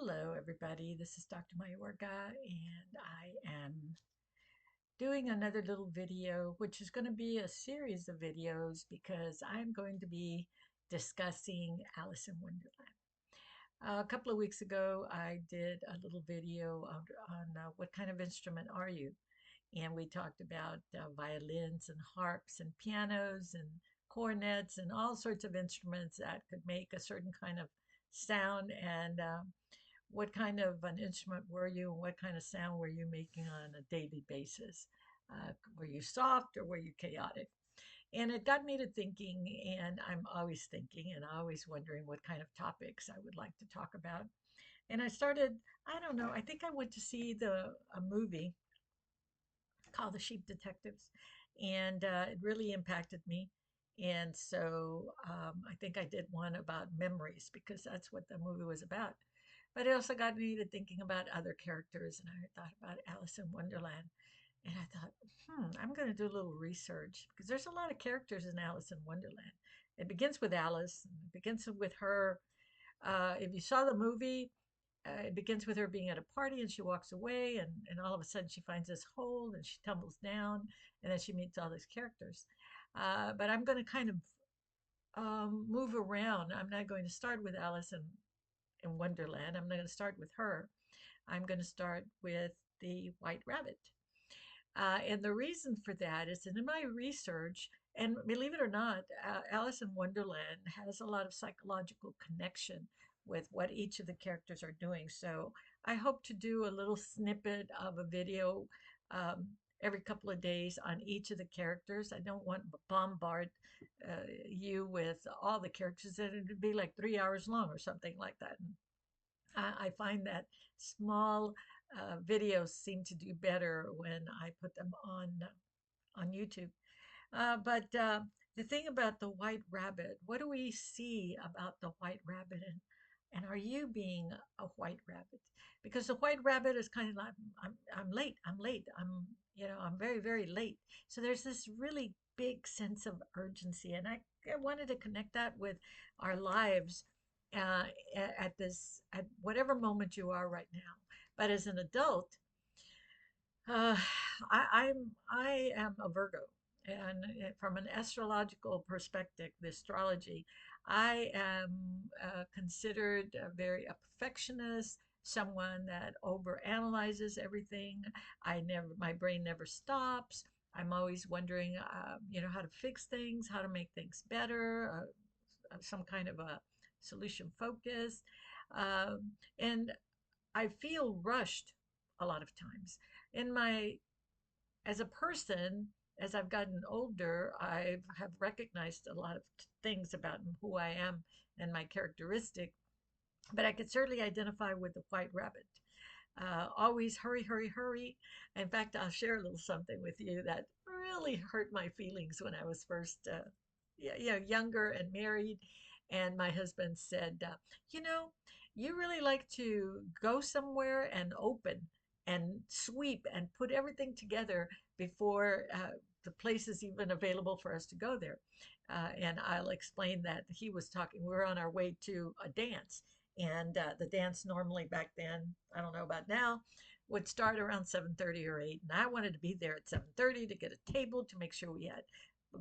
Hello, everybody. This is Dr. Mayorga, and I am doing another little video, which is going to be a series of videos because I'm going to be discussing Alice in Wonderland. A couple of weeks ago, I did a little video on what kind of instrument are you? And we talked about violins and harps and pianos and cornets and all sorts of instruments that could make a certain kind of sound and what kind of an instrument were you and what kind of sound were you making on a daily basis? Were you soft or were you chaotic? And it got me to thinking, and I'm always thinking and always wondering what kind of topics I would like to talk about. And I started, I don't know, I think I went to see a movie called The Sheep Detectives, and it really impacted me. And so I think I did one about memories because that's what the movie was about. But it also got me to thinking about other characters, and I thought about Alice in Wonderland. And I thought, I'm going to do a little research because there's a lot of characters in Alice in Wonderland. It begins with Alice, and it begins with her. If you saw the movie, it begins with her being at a party and she walks away, and all of a sudden she finds this hole and she tumbles down, and then she meets all these characters. But I'm going to kind of move around. I'm not going to start with Alice in Wonderland. I'm not going to start with her. I'm going to start with the White Rabbit. And the reason for that is that in my research, and believe it or not, Alice in Wonderland has a lot of psychological connection with what each of the characters are doing. So I hope to do a little snippet of a video um, every couple of days on each of the characters. I don't want to bombard you with all the characters. It'd be like 3 hours long or something like that. I find that small videos seem to do better when I put them on YouTube. But the thing about the white rabbit, what do we see about the white rabbit, and are you being a white rabbit? Because the white rabbit is kind of like I'm late, I'm very very late. So there's this really big sense of urgency, and I wanted to connect that with our lives uh, at whatever moment you are right now. But as an adult, uh, I am a Virgo, and from an astrological perspective, the astrology, I am considered a perfectionist, someone that overanalyzes everything. My brain never stops. I'm always wondering, how to fix things, how to make things better, some kind of a solution focus, and I feel rushed a lot of times. In my As a person, as I've gotten older, I have recognized a lot of things about who I am and my characteristic, but I could certainly identify with the white rabbit. Always hurry, hurry, hurry. In fact, I'll share a little something with you that really hurt my feelings when I was first, younger and married. And my husband said, "You know, you really like to go somewhere and open and sweep and put everything together before the place is even available for us to go there." And I'll explain that he was talking. We were on our way to a dance, and the dance normally back then, I don't know about now, would start around 7:30 or 8, and I wanted to be there at 7:30 to get a table to make sure we had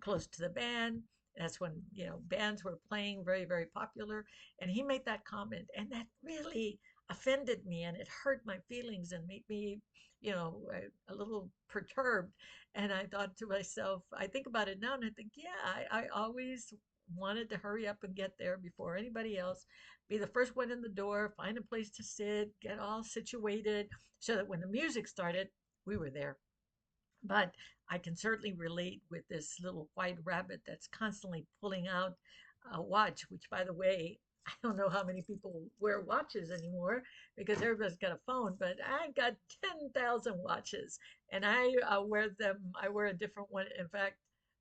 close to the band. That's when bands were playing, very very popular, and he made that comment, and that really offended me, and it hurt my feelings and made me a little perturbed. And I thought to myself, I think about it now and I think, yeah, I always wanted to hurry up and get there before anybody else, be the first one in the door, find a place to sit, get all situated so that when the music started, we were there. But I can certainly relate with this little white rabbit that's constantly pulling out a watch, which, by the way, I don't know how many people wear watches anymore because everybody's got a phone, but I've got 10,000 watches, and I wear them. I wear a different one. In fact,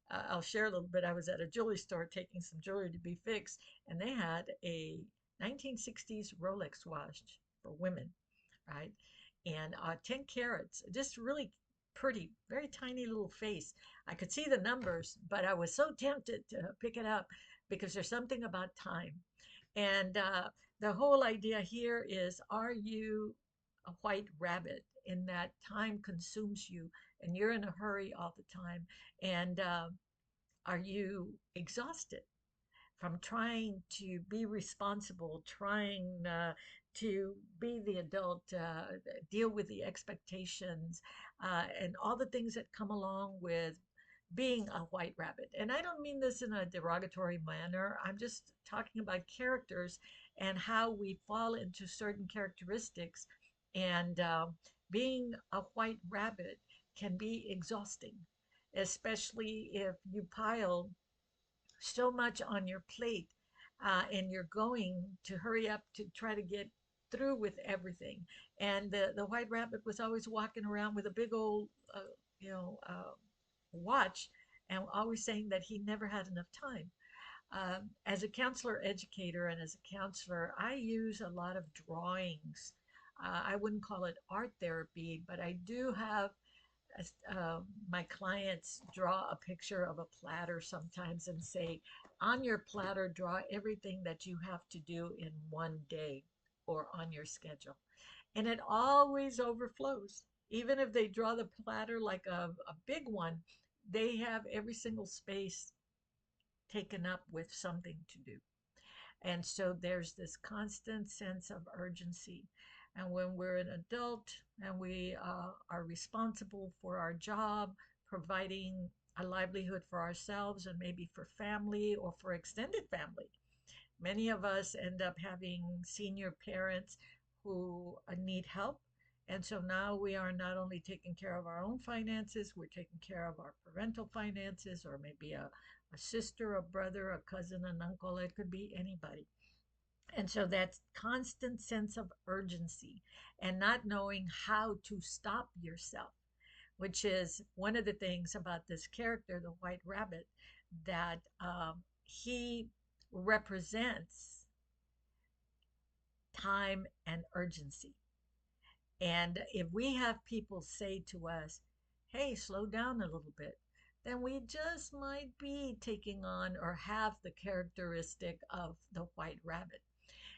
I'll share a little bit. I was at a jewelry store taking some jewelry to be fixed, and they had a 1960s Rolex watch for women, right? And 10 carats, just really pretty, very tiny little face. I could see the numbers, but I was so tempted to pick it up because there's something about time. And the whole idea here is, are you a white rabbit in that time consumes you and you're in a hurry all the time? And are you exhausted from trying to be responsible, trying to be the adult, deal with the expectations, and all the things that come along with being a white rabbit? And I don't mean this in a derogatory manner. I'm just talking about characters and how we fall into certain characteristics. And being a white rabbit can be exhausting, especially if you pile so much on your plate, and you're going to hurry up to try to get through with everything. And the white rabbit was always walking around with a big old, you know, watch, and always saying that he never had enough time. As a counselor educator and as a counselor, I use a lot of drawings. I wouldn't call it art therapy, but I do have my clients draw a picture of a platter sometimes and say, on your platter, draw everything that you have to do in one day or on your schedule. And it always overflows. Even if they draw the platter like a big one, they have every single space taken up with something to do. And so there's this constant sense of urgency. And when we're an adult and we are responsible for our job, providing a livelihood for ourselves and maybe for family or for extended family, many of us end up having senior parents who need help. And so now we are not only taking care of our own finances, we're taking care of our parental finances, or maybe a sister, a brother, a cousin, an uncle. It could be anybody. And so that constant sense of urgency and not knowing how to stop yourself, which is one of the things about this character, the White Rabbit, that he represents time and urgency. And if we have people say to us, hey, slow down a little bit, then we just might be taking on or have the characteristic of the White Rabbit.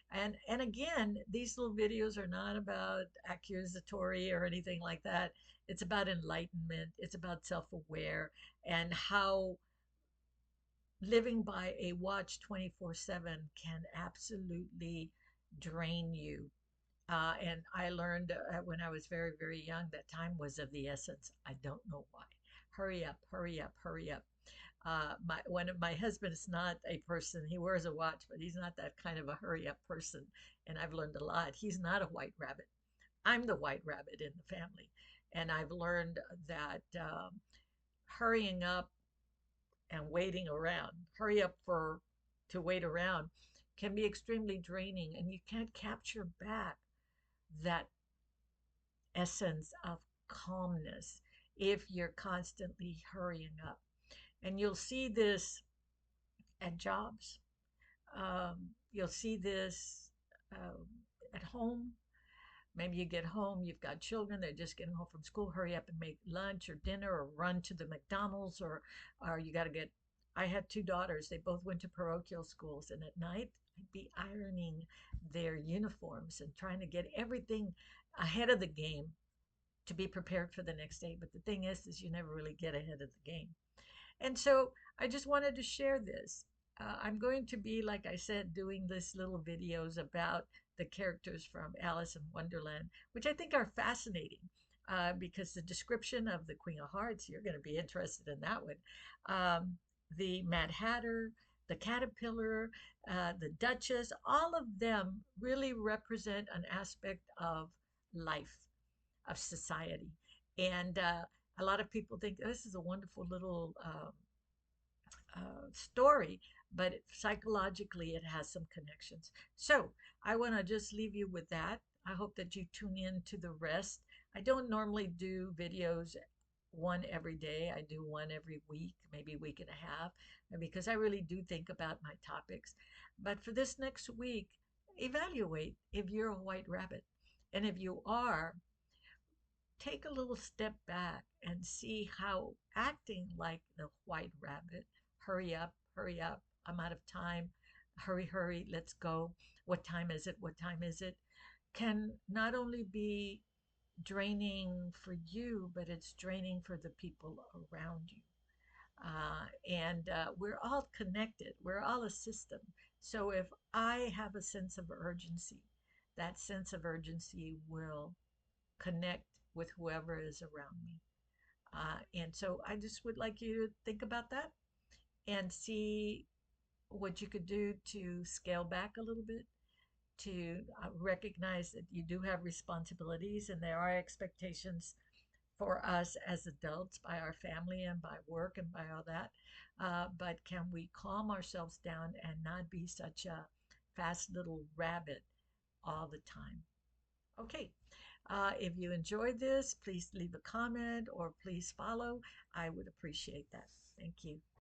And again, these little videos are not about accusatory or anything like that. It's about enlightenment. It's about self-aware and how living by a watch 24/7 can absolutely drain you. And I learned when I was very, very young that time was of the essence. I don't know why. Hurry up, hurry up, hurry up. My husband is not a person. He wears a watch, but he's not that kind of a hurry up person. And I've learned a lot. He's not a white rabbit. I'm the white rabbit in the family, and I've learned that hurrying up and waiting around, hurry up for to wait around, can be extremely draining, and you can't capture back that essence of calmness if you're constantly hurrying up. And you'll see this at jobs. You'll see this at home. Maybe you get home, you've got children, they're just getting home from school, hurry up and make lunch or dinner or run to the McDonald's, or you got to get. I had two daughters, they both went to parochial schools, and at night I'd be ironing their uniforms and trying to get everything ahead of the game to be prepared for the next day. But the thing is you never really get ahead of the game. And so I just wanted to share this. I'm going to be, like I said, doing this little videos about the characters from Alice in Wonderland, which I think are fascinating, because the description of the Queen of Hearts, you're going to be interested in that one. The Mad Hatter, the Caterpillar, the Duchess, all of them really represent an aspect of life, of society. And a lot of people think this is a wonderful little story, but psychologically it has some connections. So I want to just leave you with that. I hope that you tune in to the rest. I don't normally do videos one every day. I do one every week, maybe a week and a half, because I really do think about my topics. But for this next week, evaluate if you're a white rabbit. And if you are, take a little step back and see how acting like the white rabbit, hurry up, I'm out of time, hurry, hurry, let's go. What time is it? What time is it? Can not only be draining for you, but it's draining for the people around you. And we're all connected, we're all a system. So if I have a sense of urgency, that sense of urgency will connect with whoever is around me. And so I just would like you to think about that and see what you could do to scale back a little bit, to recognize that you do have responsibilities and there are expectations for us as adults by our family and by work and by all that. But can we calm ourselves down and not be such a fast little rabbit all the time? Okay. If you enjoyed this, please leave a comment or please follow. I would appreciate that. Thank you.